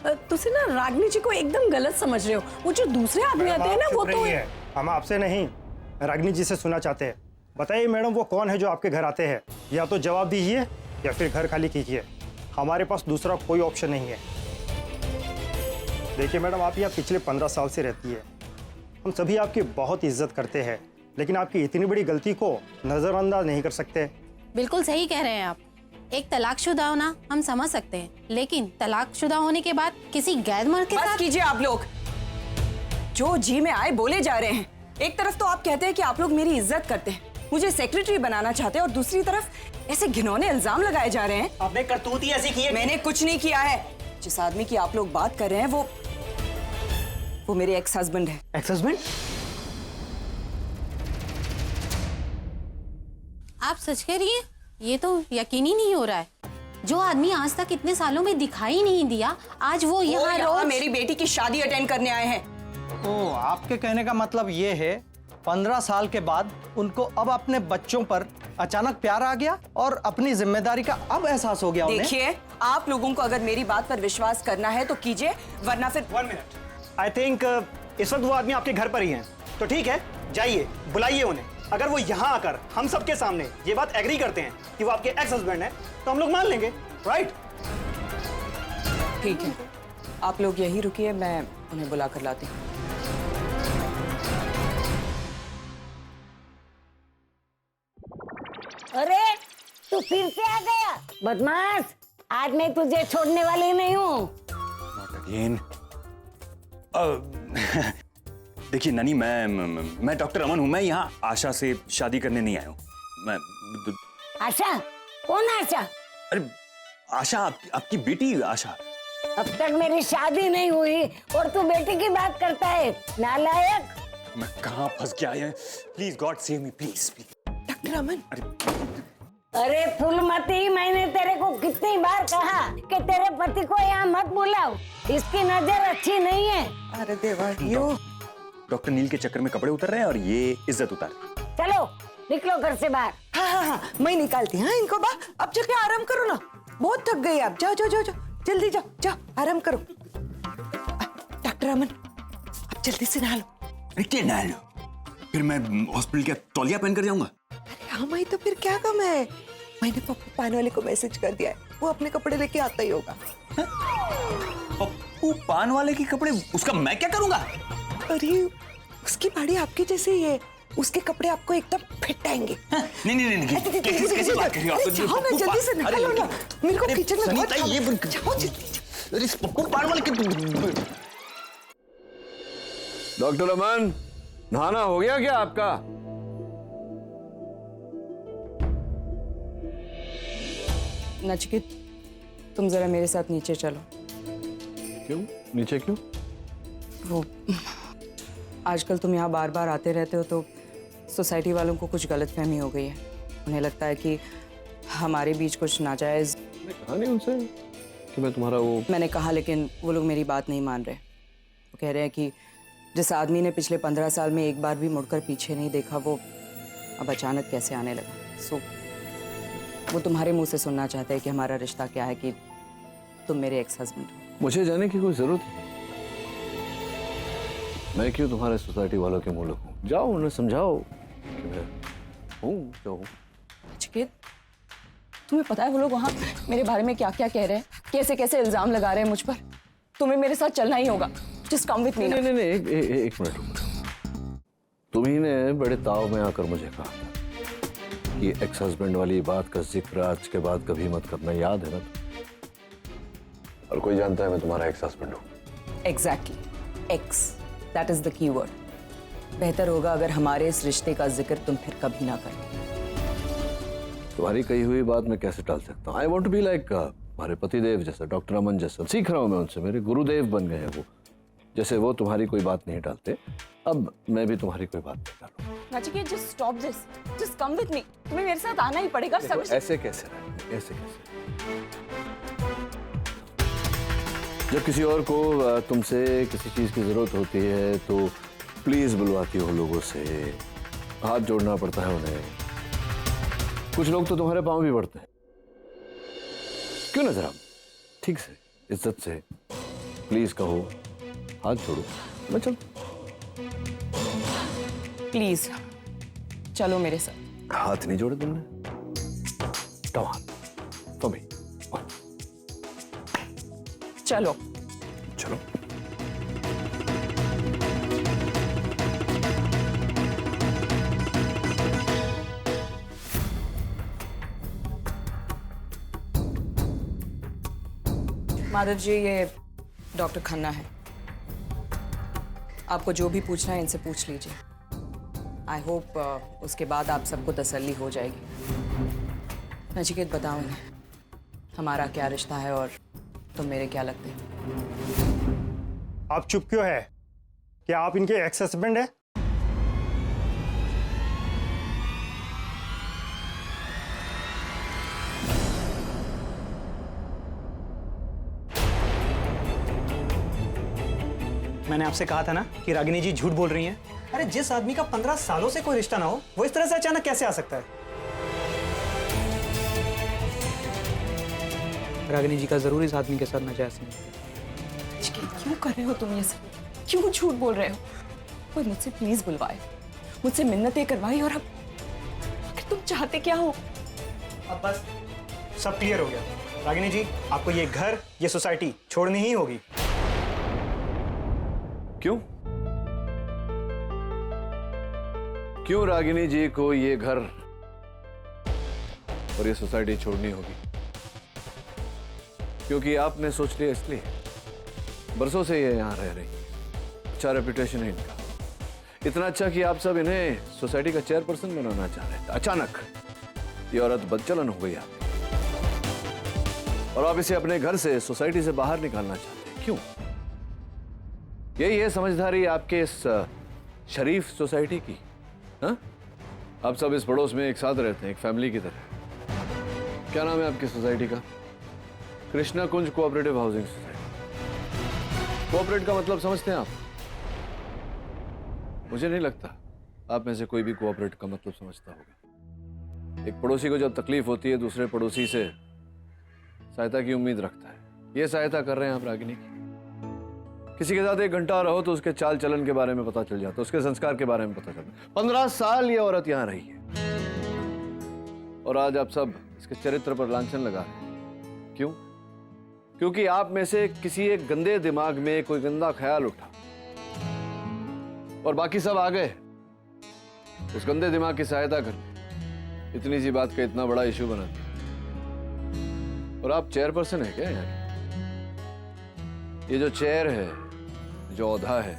तुसी ना रागनी जी को एकदम गलत समझ रहे हो। वो जो दूसरे आदमी आते हैं ना वो तो हम आपसे नहीं रागनी जी से सुनना चाहते हैं। बताइए मैडम वो कौन है जो आपके घर आते हैं? या तो जवाब दीजिए या फिर घर खाली कीजिए। हमारे पास दूसरा कोई ऑप्शन नहीं है। देखिए मैडम आप यहाँ पिछले 15 साल से रहती है। हम सभी आपकी बहुत इज्जत करते हैं, लेकिन आपकी इतनी बड़ी गलती को नजरअंदाज नहीं कर सकते। बिल्कुल सही कह रहे हैं आप। एक तलाकशुदा होना हम समझ सकते हैं, लेकिन तलाकशुदा होने के बाद किसी गैर मर्द के साथ। बस कीजिए आप लोग, जो जी में आए बोले जा रहे हैं। एक तरफ तो आप कहते हैं कि आप लोग मेरी इज्जत करते हैं, मुझे सेक्रेटरी बनाना चाहते हैं, और दूसरी तरफ ऐसे घिनौने इल्जाम लगाए जा रहे हैं। आपने करतूत ही ऐसी की है। मैंने कुछ नहीं किया है। जिस आदमी की आप लोग बात कर रहे हैं वो मेरे एक्स हस्बैंड है। Ex husband? आप सच कह रही हैं? ये तो यकीन ही नहीं हो रहा है। जो आदमी आज तक इतने सालों में दिखाई नहीं दिया, आज वो यहाँ रोज मेरी बेटी की शादी अटेंड करने आए हैं। तो आपके कहने का मतलब ये है 15 साल के बाद उनको अब अपने बच्चों पर अचानक प्यार आ गया और अपनी जिम्मेदारी का अब एहसास हो गया उन्हें। देखिए आप लोगों को अगर मेरी बात पर विश्वास करना है तो कीजिए, वरना फिर 1 मिनट। आई थिंक इस वक्त वो आदमी आपके घर पर ही हैं। तो ठीक है, जाइए बुलाइए उन्हें। अगर वो यहाँ आकर हम सबके सामने ये बात एग्री करते हैं कि वो आपके एक्स हस्बैंड हैं, तो हम लोग मान लेंगे, राइट? ठीक है, आप लोग यही रुकिए, मैं उन्हें बुला कर लाती हूँ। अरे तू फिर से आ गया बदमाश, आज मैं तुझे छोड़ने वाली नहीं हूँ। देखिए ननी, मैं डॉक्टर अमन हूँ। मैं यहाँ आशा से शादी करने नहीं आया हूँ। मैं आशा? कौन आशा? अरे आशा आपकी बेटी आशा। अब तक मेरी शादी नहीं हुई और तू बेटी की बात करता है, नालायक। मैं कहाँ फंस गया है? Please God save me, please please. Doctor Aman, अरे फूलमती, मैंने तेरे को कितनी बार कहा कि तेरे पति को यहाँ मत बुलाओ, इसकी नजर अच्छी नहीं है। अरे देवा, यो डॉक्टर नील के चक्कर में कपड़े उतर रहे हैं और ये इज्जत उतार। चलो निकलो घर से बाहर। हाँ, मैं निकालती हूँ इनको बाहर। अब जाके आराम करो ना, बहुत थक गई आप। जाओ जाओ जाओ जाओ, जल्दी जाओ जाओ, आराम करो। डॉक्टर अमन, अब जल्दी से नहा लो। अरे क्या नहा लो? फिर मैं हॉस्पिटल का तौलिया पहन कर जाऊंगा? हाँ माई, तो फिर क्या कम है? मैंने पप्पू पान वाले को मैसेज कर दिया है, वो अपने कपड़े लेके आता ही होगा। पप्पू पान वाले के कपड़े? उसका मैं क्या करूंगा? अरे उसकी बाड़ी आपकी जैसी ही है, उसके कपड़े आपको एकदम फिट आएंगे। नहीं कैसी बात कर रही हो आप? जाओ ना, जल्दी से निकलो ना, मेरे को किचन में बहुत ये जाओ जल्दी। अरे पप्पू पान वाले के। डॉक्टर अमन, नहाना हो गया क्या आपका? नचिकेत, तुम जरा मेरे साथ नीचे चलो। क्यों नीचे क्यों? वो आजकल तुम यहाँ बार बार आते रहते हो तो सोसाइटी वालों को कुछ गलतफहमी हो गई है। उन्हें लगता है कि हमारे बीच कुछ नाजायज। मैंने कहा नहीं उनसे कि मैं तुम्हारा वो। मैंने कहा, लेकिन वो लोग मेरी बात नहीं मान रहे। वो कह रहे हैं कि जिस आदमी ने पिछले 15 साल में एक बार भी मुड़कर पीछे नहीं देखा, वो अब अचानक कैसे आने लगा। सो वो तुम्हारे मुंह से सुनना चाहते हैं कि हमारा रिश्ता क्या है, कि तुम मेरे एक्स हस्बैंड हो। मुझे जाने की कोई जरूरत नहीं। मैं क्यों तुम्हारे सोसाइटी वालों के मुंह लगूं? जाओ उन्हें समझाओ कि मैं हूँ जो हूँ। नचिकेत, तुम्हें पता है वो लोग वहाँ मेरे बारे में क्या क्या कह रहे हैं, कैसे कैसे इल्जाम लगा रहे हैं मुझ पर। तुम्हें मेरे साथ चलना ही होगा। जस्ट कम विद मी। नहीं एक मिनट। तुम्ही ने बड़े ताव में आकर मुझे कहा था कि एक्स हस्बैंड वाली बात का जिक्र आज के बाद कभी मत करना, याद है ना? और कोई जानता है मैं तुम्हारा एक्स हस्बैंड हूँ। Exactly, x, that is the key word. बेहतर होगा अगर हमारे इस रिश्ते का जिक्र तुम फिर कभी ना करो। तुम्हारी कही हुई बात मैं कैसे टाल सकता हूँ? I want to be like हमारे पतिदेव जैसा, डॉक्टर अमन जैसा। सीख रहा हूँ मैं उनसे, मेरे गुरुदेव बन गए हैं वो। जैसे वो तुम्हारी कोई बात नहीं टालते, अब मैं भी तुम्हारी कोई बात नहीं टालूं। Nachiket, just stop this, just come with me. तुम्हें मेरे साथ आना ही पड़ेगा। समझ? ऐसे कैसे रहेंगे? ऐसे कैसे? जब किसी और को तुमसे किसी चीज की जरूरत होती है तो प्लीज बुलवाती हो लोगों से, हाथ जोड़ना पड़ता है उन्हें। कुछ लोग तो तुम्हारे पांव भी पड़ते हैं। क्यों ना जरा ठीक से, इज्जत से प्लीज कहो, हाथ छोड़ो, मैं चल। प्लीज चलो मेरे साथ। हाथ नहीं जोड़े तुमने? Come on, for me. चलो। चलो। माधव जी, ये डॉक्टर खन्ना है। आपको जो भी पूछना है इनसे पूछ लीजिए। आई होप उसके बाद आप सबको तसल्ली हो जाएगी। नचिकेत, बताओ इन्हें हमारा क्या रिश्ता है और तुम मेरे क्या लगते हैं। आप चुप क्यों है? क्या आप इनके एक्स हस्बैंड है? मैंने आपसे कहा था ना कि रागिनी जी झूठ बोल रही हैं। अरे जिस आदमी का 15 सालों से कोई रिश्ता ना हो, वो इस तरह से अचानक कैसे आ सकता है? रागिनी जी का जरूर इस आदमी के साथ नाजायज संबंध। नचिकेत, क्यों कर रहे हो तुम ये सब? क्यों झूठ बोल रहे हो? कोई मुझसे प्लीज बुलवाए, मुझसे मिन्नतें करवाई, और अब आखिर तुम चाहते क्या हो? अब बस सब क्लियर हो गया। रागिनी जी, आपको ये घर, ये सोसाइटी छोड़नी ही होगी। क्यों? क्यों रागिनी जी को ये घर और ये सोसाइटी छोड़नी होगी? क्योंकि आपने सोच लिया इसलिए? बरसों से ये यहां रह रही, अच्छा रेपुटेशन है इनका, इतना अच्छा कि आप सब इन्हें सोसाइटी का चेयरपर्सन बनाना चाह रहे हैं। अचानक ये औरत बदचलन हो गई आपकी, और आप इसे अपने घर से, सोसाइटी से बाहर निकालना चाहते हैं। क्यों? यही है समझदारी आपके इस शरीफ सोसाइटी की? हाँ? आप सब इस पड़ोस में एक साथ रहते हैं, एक फैमिली की तरह। क्या नाम है आपकी सोसाइटी का? कृष्णा कुंज कोऑपरेटिव हाउसिंग सोसाइटी। कोऑपरेट का मतलब समझते हैं आप? मुझे नहीं लगता आप में से कोई भी कोऑपरेट का मतलब समझता होगा। एक पड़ोसी को जब तकलीफ होती है, दूसरे पड़ोसी से सहायता की उम्मीद रखता है। ये सहायता कर रहे हैं आप रागिनी की। किसी के साथ 1 घंटा रहो तो उसके चाल चलन के बारे में पता चल जाता है, उसके संस्कार के बारे में पता चलता है। 15 साल ये औरत यहां रही है, और आज आप सब इसके चरित्र पर लांछन लगा रहे हैं। क्यों? क्योंकि आप में से किसी एक गंदे दिमाग में कोई गंदा ख्याल उठा, और बाकी सब आ गए उस गंदे दिमाग की सहायता करके इतनी सी बात का इतना बड़ा इशू बना दिया। और आप चेयरपर्सन है क्या यार? ये जो चेयर है, जो औधा है,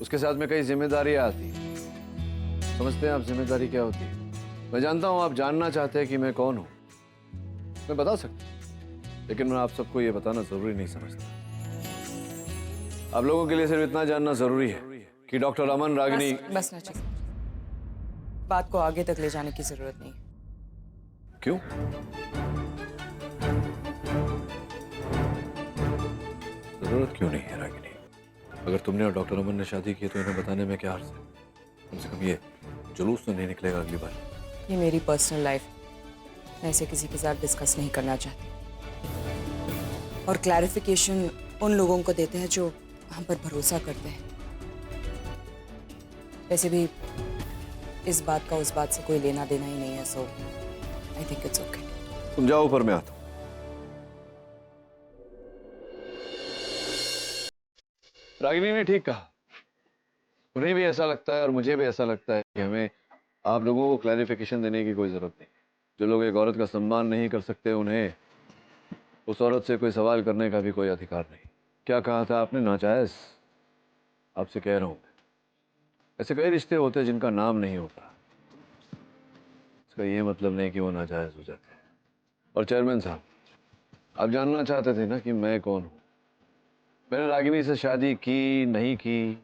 उसके साथ में कई जिम्मेदारियां आती हैं। समझते हैं आप जिम्मेदारी क्या होती है? मैं जानता हूं आप जानना चाहते हैं कि मैं कौन हूं। मैं बता सकता हूं, लेकिन मैं आप सबको ये बताना जरूरी नहीं समझता। आप लोगों के लिए सिर्फ इतना जानना जरूरी है कि डॉक्टर अमन रागिनी। बस नचिकेत, बात को आगे तक ले जाने की जरूरत नहीं। क्यों? जरूरत क्यों नहीं है रागिनी? अगर तुमने और डॉक्टर अमन ने शादी की तो इन्हें बताने में क्या हर्ज है? कम से कम ये जुलूस तो नहीं निकलेगा अगली बार। ये मेरी पर्सनल लाइफ, मैं इसे किसी के साथ डिस्कस नहीं करना चाहती। और क्लैरिफिकेशन उन लोगों को देते हैं जो हम पर भरोसा करते हैं। वैसे भी इस बात का उस बात से कोई लेना देना ही नहीं है, सो आई थिंक इट्स ओके। तुम जाओ, ऊपर मैं आता हूं। रागिनी ने ठीक कहा, उन्हें भी ऐसा लगता है और मुझे भी ऐसा लगता है कि हमें आप लोगों को क्लैरिफिकेशन देने की कोई जरूरत नहीं। जो लोग एक औरत का सम्मान नहीं कर सकते, उन्हें उस औरत से कोई सवाल करने का भी कोई अधिकार नहीं। क्या कहा था आपने? नाजायज? आपसे कह रहा हूं, ऐसे कई रिश्ते होते हैं जिनका नाम नहीं होता, इसका ये मतलब नहीं कि वो नाजायज हो जाते हैं। और चेयरमैन साहब, आप जानना चाहते थे ना कि मैं कौन हूं। मैंने रागिनी से शादी की नहीं की,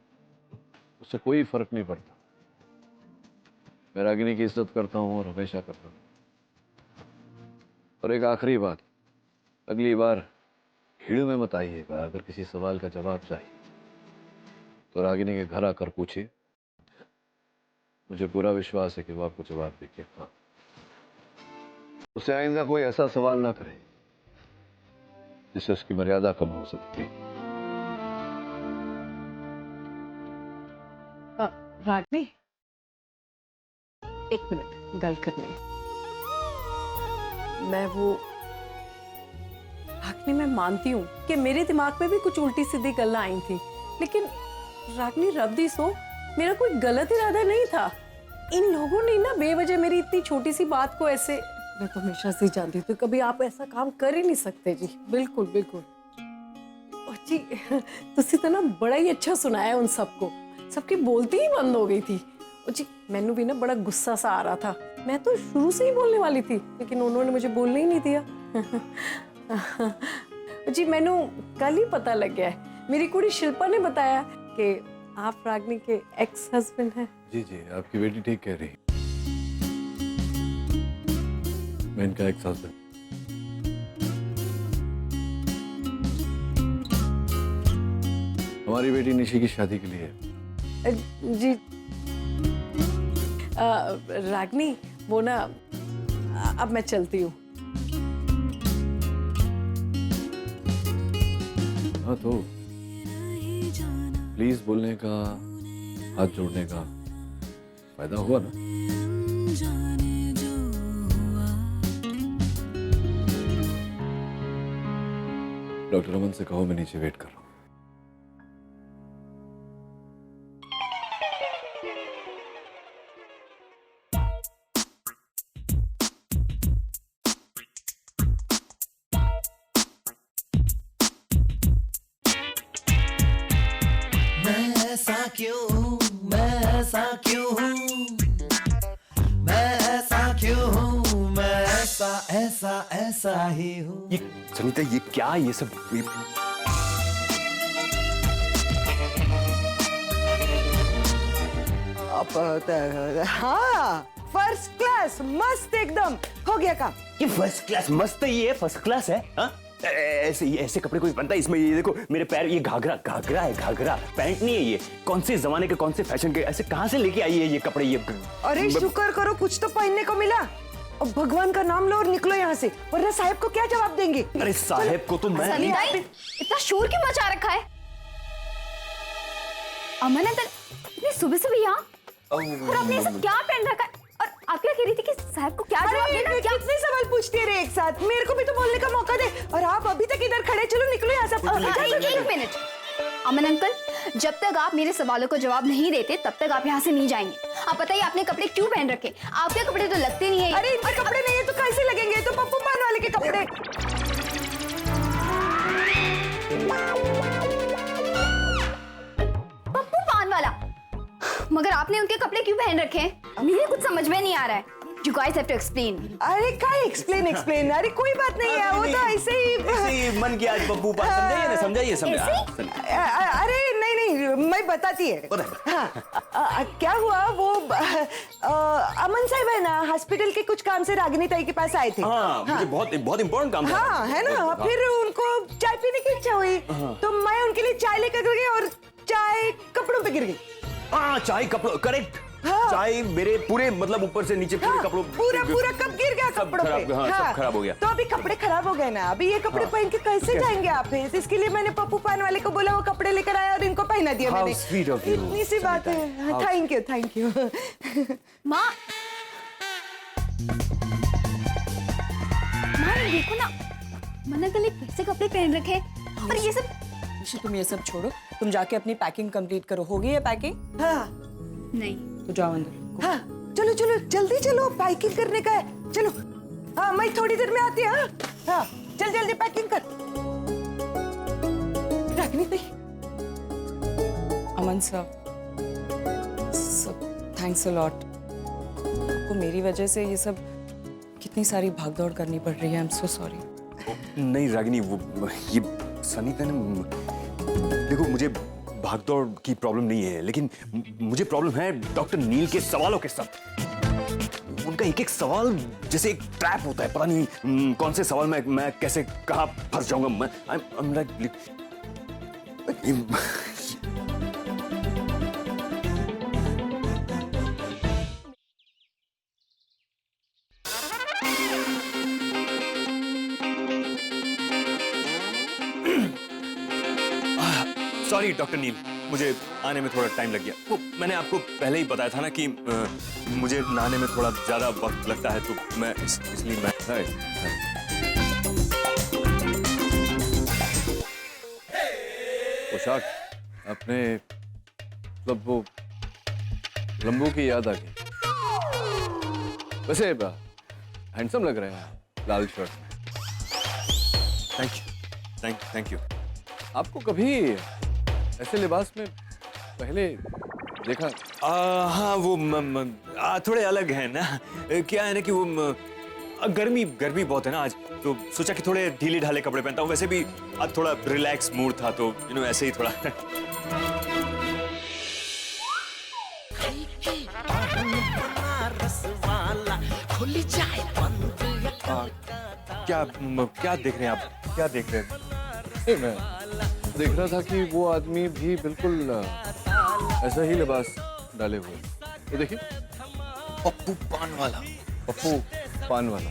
उससे कोई फर्क नहीं पड़ता। मैं रागिनी की इज्जत करता हूं और हमेशा करता हूं। और एक आखिरी बात, अगली बार भीड़ में मत आइएगा। अगर किसी सवाल का जवाब चाहिए तो रागिनी के घर आकर पूछिए, मुझे पूरा विश्वास है कि वो आपको जवाब देंगे। हाँ, उससे आइंदा कोई ऐसा सवाल ना करे जिससे उसकी मर्यादा कम हो सकती है। रागनी, एक मिनट गल करनी। रागनी, मैं मानती हूँ कि मेरे दिमाग में भी कुछ उल्टी सीधी गल्ला आई थी, लेकिन रागनी रब दी सो मेरा कोई गलत इरादा नहीं था। इन लोगों ने ना बेवजह मेरी इतनी छोटी सी बात को ऐसे, मैं तो हमेशा से जानती थी कभी आप ऐसा काम कर ही नहीं सकते जी। बिल्कुल बिल्कुल। और जी तुसी तो ना बड़ा ही अच्छा सुनाया उन सबको, सबकी बोलती ही बंद हो गई थी। और जी मैनू भी ना बड़ा गुस्सा सा आ रहा था, मैं तो शुरू से ही बोलने वाली थी, लेकिन उन्होंने मुझे बोलने ही नहीं दिया। जी मैनू कल ही पता लग गया है, मेरी कुड़ी शिल्पा ने बताया कि आप रागनी के एक्स हस्बैंड हैं। जी जी, आपकी बेटी ठीक कह रही है। मैं इनका एक्स हस्बैंड। हमारी बेटी निशी की शादी के लिए है। जी रागनी, वो ना अब मैं चलती हूँ। हाँ तो प्लीज बोलने का, हाथ जोड़ने का फायदा हुआ ना। डॉक्टर अमन से कहो मैं नीचे वेट कर रहा हूँ। ऐसा ही हूँ। ये सनीता, ये क्या ये सब हाँ, फर्स्ट क्लास, मस्त एकदम, हो गया काम। ये फर्स्ट क्लास मस्त है, ये फर्स्ट क्लास है। हाँ ऐसे कपड़े कोई बनता है? इसमें ये देखो मेरे पैर, ये घाघरा है, घाघरा पैंट नहीं है। ये कौन से जमाने के, कौन से फैशन के, ऐसे कहाँ से लेके आई है ये कपड़े? ये अरे शुक्र करो कुछ तो पहनने को मिला। अब भगवान का नाम लो और निकलो यहाँ से, वरना साहब को क्या जवाब देंगे? अरे साहब को तो मैं इतना शोर क्यों मचा रखा है? अमन अंकल इतनी सुबह सुबह यहाँ, और आपने ये सब क्या पहन रखा है? और आप क्या कह रही थी कि साहब को क्या जवाब देना? क्या कितने सवाल पूछती है रे एक साथ? मेरे को भी तो बोलने का मौका दे। और आप अभी तक इधर खड़े, चलो निकलो यहाँ से। एक मिनट अमन अंकल, जब तक आप मेरे सवालों को जवाब नहीं देते तब तक आप यहाँ से नहीं जाएंगे। आप बताइए आपने कपड़े क्यों पहन रखे? आपके कपड़े तो लगते नहीं है। अरे इनके कपड़े नहीं है तो कैसे लगेंगे? तो पप्पू पान वाले के कपड़े। पप्पू पान वाला? मगर आपने उनके कपड़े क्यों पहन रखे हैं? मुझे कुछ समझ में नहीं आ रहा है। You guys have to explain. अरे क्या एक्सप्लेन? अरे कोई बात नहीं है, वो तो ऐसे ही मन किया आज बब्बू पास। समझाइए। अरे नहीं, मैं बताती है। हाँ, क्या हुआ, वो अमन साहब है ना, हॉस्पिटल के कुछ काम से रागिनी ताई के पास आए थे। हाँ, मुझे बहुत इम्पोर्टेंट काम था। हाँ है ना, फिर उनको चाय पीने की इच्छा हुई, तो मैं उनके लिए चाय लेकर गई और चाय कपड़ों पे गिर गई। हाँ, चाय कपड़ों, करेक्ट। हाँ। चाय मेरे पूरे मतलब ऊपर से नीचे पूरे कपड़ों, पूरा कप गिर गया कपड़ों पे। हाँ, सब खराब हो गया। तो अभी कपड़े खराब हो गए ना, अभी ये कपड़े पहन के कैसे जाएंगे आप? इसके लिए मैंने पप्पू पान वाले को बोला, वो कपड़े लेकर आया और इनको पहना दिया मैंने। इतनी सी बात है। Thank you. माँ देखो ना, मना गले कैसे कपड़े पहन रखे हैं। और ये सब तुम ये सब छोड़ो, तुम जाके अपनी पैकिंग कंप्लीट करो। हो गई है पैकिंग? हाँ नहीं तो जाओ अंदर। हाँ, चलो जल्दी चलो, पैकिंग करने का है। चलो, हाँ मैं थोड़ी देर में आती हूँ। हाँ जल्दी पैकिंग कर। रागिनी भाई, अमन सर, थैंक्स अ लॉट। आपको मेरी वजह से ये सब कितनी सारी भागदौड़ करनी पड़ रही है। I am so sorry. नहीं रागिनी, वो ये सनीता ने, देखो मुझे भागदौड़ की प्रॉब्लम नहीं है, लेकिन मुझे प्रॉब्लम है डॉक्टर नील के सवालों के साथ। उनका एक सवाल जैसे एक ट्रैप होता है, पता नहीं कौन से सवाल में मैं कैसे कहाँ फंस जाऊंगा। मैं I'm like, सॉरी डॉक्टर नील, मुझे आने में थोड़ा टाइम लग गया। वो मैंने आपको पहले ही बताया था ना कि मुझे नहाने में थोड़ा ज्यादा वक्त लगता है, तो मैं इसलिए मैं पोशाक अपने मतलब वो लंबू की याद आ गई। वैसे हैंडसम लग रहे हैं लाल शर्ट में। Thank you. आपको कभी ऐसे लिबास में पहले देखा? हाँ, वो थोड़े अलग है ना। क्या है ना कि वो गर्मी बहुत है ना आज, तो सोचा कि थोड़े ढीले ढाले कपड़े पहनता हूँ। वैसे भी आज थोड़ा रिलैक्स मूड था, तो ऐसे ही थोड़ा क्या देख रहे हैं आप? क्या देख रहे हैं? मैं देख रहा था कि वो आदमी भी बिल्कुल ऐसा ही लिबास डाले हुए। ये देखिए, पप्पू पान वाला। पप्पू पान वाला,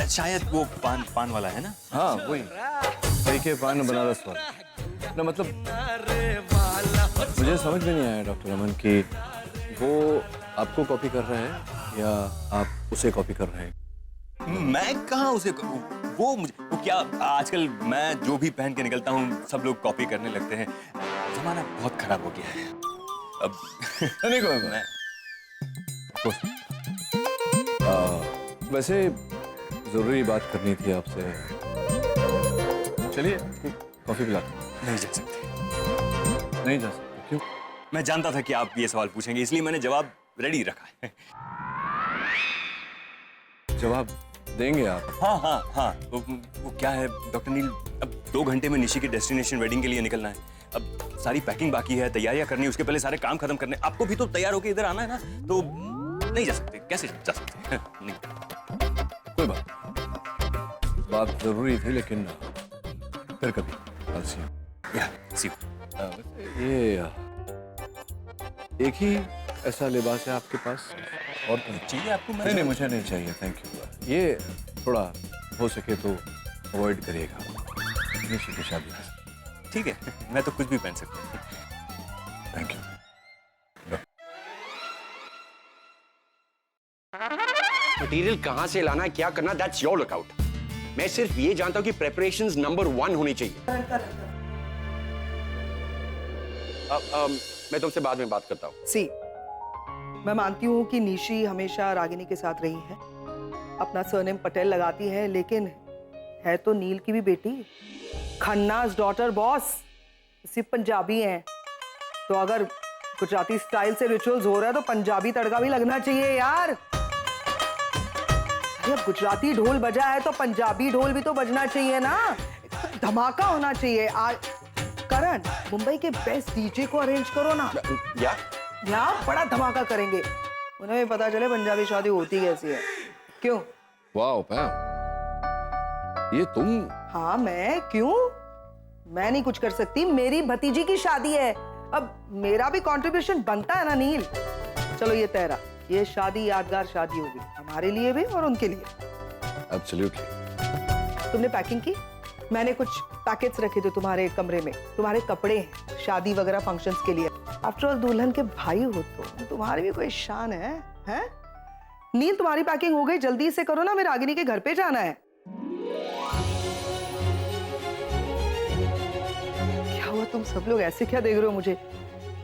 शायद वो पान वाला है ना? हाँ वही, वही के पान बनारस वाला ना। मतलब मुझे समझ में नहीं आया डॉक्टर रमन कि वो आपको कॉपी कर रहे हैं या आप उसे कॉपी कर रहे हैं। मैं कहाँ उसे वो क्या, आजकल मैं जो भी पहन के निकलता हूँ सब लोग कॉपी करने लगते हैं। जमाना बहुत खराब हो गया है अब। नहीं कोई मैं वैसे जरूरी बात करनी थी आपसे। चलिए कॉफी पिला। नहीं जा सकते। नहीं जा सकते? क्यों? मैं जानता था कि आप ये सवाल पूछेंगे, इसलिए मैंने जवाब रेडी रखा है। जवाब देंगे आप? हाँ। वो क्या है डॉक्टर नील, अब 2 घंटे में निशी की डेस्टिनेशन वेडिंग के लिए निकलना है। अब सारी पैकिंग बाकी है, तैयारियां करनी है, उसके पहले सारे काम खत्म करने। आपको भी तो तैयार होकर इधर आना है ना, तो नहीं जा सकते। कैसे जा सकते? नहीं। कोई बात जरूरी थी, लेकिन फिर कभी। ये एक ही ऐसा लिबास है आपके पास और तो नहीं चाहिए आपको? नहीं, मुझे नहीं चाहिए, थैंक यू। ये थोड़ा हो सके तो अवॉइड करिएगा निशी की शादी में। ठीक है, मैं तो कुछ भी पहन सकता हूँ। Thank you. मटेरियल कहाँ से लाना, क्या करना, दैट्स योर लुकआउट। मैं सिर्फ ये जानता हूँ कि प्रेपरेशंस नंबर 1 होनी चाहिए। मैं तुमसे बाद में बात करता हूँ। सी, मैं मानती हूँ कि निशी हमेशा रागिनी के साथ रही है, अपना सरनेम पटेल लगाती है, लेकिन है तो नील की भी बेटी, खन्ना's डॉटर बॉस। सिर्फ पंजाबी हैं, तो अगर गुजराती स्टाइल से रिचुअल्स हो रहा है तो पंजाबी तड़का भी लगना चाहिए यार। जब गुजराती ढोल बजा है तो पंजाबी ढोल भी तो बजना चाहिए ना, धमाका होना चाहिए। करण, मुंबई के बेस्ट डीजे को अरेंज करो ना यार, बड़ा धमाका करेंगे। उन्हें भी पता चले पंजाबी शादी होती कैसी है। क्यों? वाओ पैम, ये तुम? हाँ मैं, क्यों? मैं नहीं कुछ कर सकती, मेरी भतीजी की शादी है, अब मेरा भी कंट्रीब्यूशन बनता है ना नील। चलो ये तय रहा, ये शादी यादगार शादी होगी, हमारे लिए भी और उनके लिए। एब्सोल्युटली। तुमने पैकिंग की? मैंने कुछ पैकेट्स रखे थे तुम्हारे कमरे में, तुम्हारे कपड़े हैं शादी वगैरह फंक्शंस के लिए। आफ्टर ऑल दुल्हन के भाई हो तो तुम्हारी भी कोई शान है, हैं? नील तुम्हारी पैकिंग हो गई, जल्दी से करो ना, मेरे रागिनी के घर पे जाना है। क्या हुआ, तुम सब लोग ऐसे क्या देख रहे हो मुझे?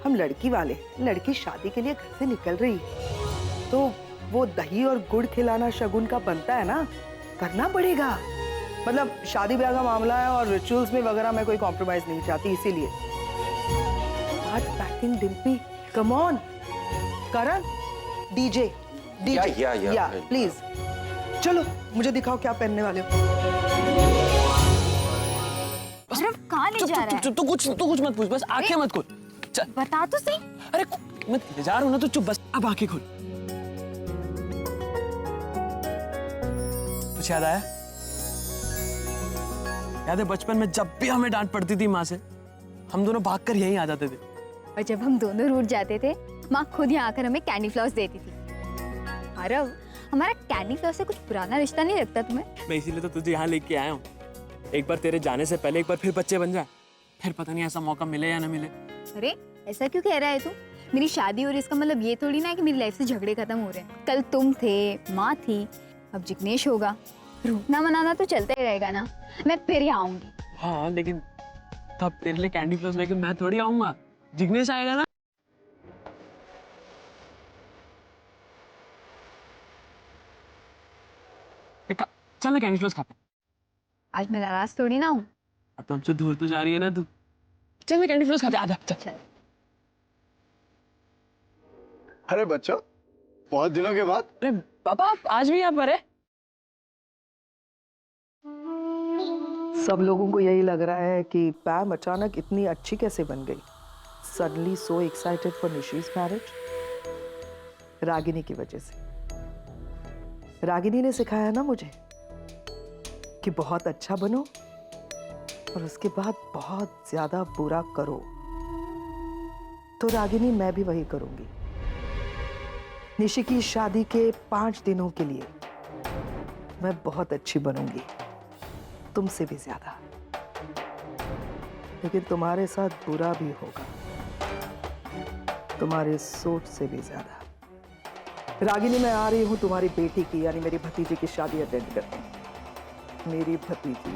हम लड़की वाले, लड़की शादी के लिए घर से निकल रही है तो वो दही और गुड़ खिलाना शगुन का बनता है ना, करना पड़ेगा। मतलब शादी ब्याह का मामला है और रिचुअल्स में वगैरह मैं कोई कॉम्प्रोमाइज नहीं चाहती, इसीलिए। Packing Dimpy, come on. Karan, DJ या प्लीज चलो, मुझे दिखाओ क्या पहनने वाले हो। कहाँ ले जा रहा है? तू कुछ मत पूछ, बस आंखें मत खोल। बता तो सही। अरे मैं जा रहा हूँ ना, तो चुप, बस अब आंखें खोल। कुछ याद आया? याद है बचपन में जब भी हमें डांट पड़ती थी माँ से, हम दोनों भागकर यहीं आ जाते थे। और जब हम दोनों रूठ जाते थे, माँ खुद यहाँ आकर हमें कैंडी फ्लावर्स देती थी। आरव, हमारा कैंडी फ्लावर से कुछ पुराना रिश्ता नहीं लगता तुम्हें? मैं इसीलिए तो तुझे यहाँ लेके आया हूँ। एक बार तेरे जाने से पहले एक बार फिर बच्चे बन जाए, फिर पता नहीं ऐसा मौका मिले या ना मिले। अरे ऐसा क्यों कह रहा है तू? मेरी शादी हो रही इसका मतलब ये थोड़ी ना है कि मेरी लाइफ से झगड़े खत्म हो रहे हैं। कल तुम थे, माँ थी, अब जिग्नेश होगा। रूठना मनाना तो चलता ही रहेगा ना। मैं फिर ही आऊंगी। हाँ लेकिन तब तेरे लिए कैंडी फ्लॉस लेके मैं थोड़ी आऊंगा, जिग्नेश आएगा ना। चल ना कैंडी फ्लॉस खाते हैं। आज मैं नाराज थोड़ी ना हूँ। अब तो हमसे दूर तो जा रही है ना तू। चल ना कैंडी फ्लॉस खाते हैं, आजा चल। अरे बच्चों, बहुत दिनों के बाद। अरे पापा आप आज भी यहाँ पर है? सब लोगों को यही लग रहा है कि पैम अचानक इतनी अच्छी कैसे बन गई। Suddenly so excited for Nishi's marriage. Ragini की वजह से। रागिनी ने सिखाया ना मुझे कि बहुत अच्छा बनो और उसके बाद बहुत ज्यादा बुरा करो। तो रागिनी मैं भी वही करूंगी। निशी की शादी के 5 दिनों के लिए मैं बहुत अच्छी बनूंगी, तुमसे भी ज्यादा। लेकिन तुम्हारे साथ बुरा भी होगा, तुम्हारे सोच से भी ज्यादा। रागिनी मैं आ रही हूं तुम्हारी बेटी की यानी मेरी भतीजी की शादी अटेंड करने। मेरी भतीजी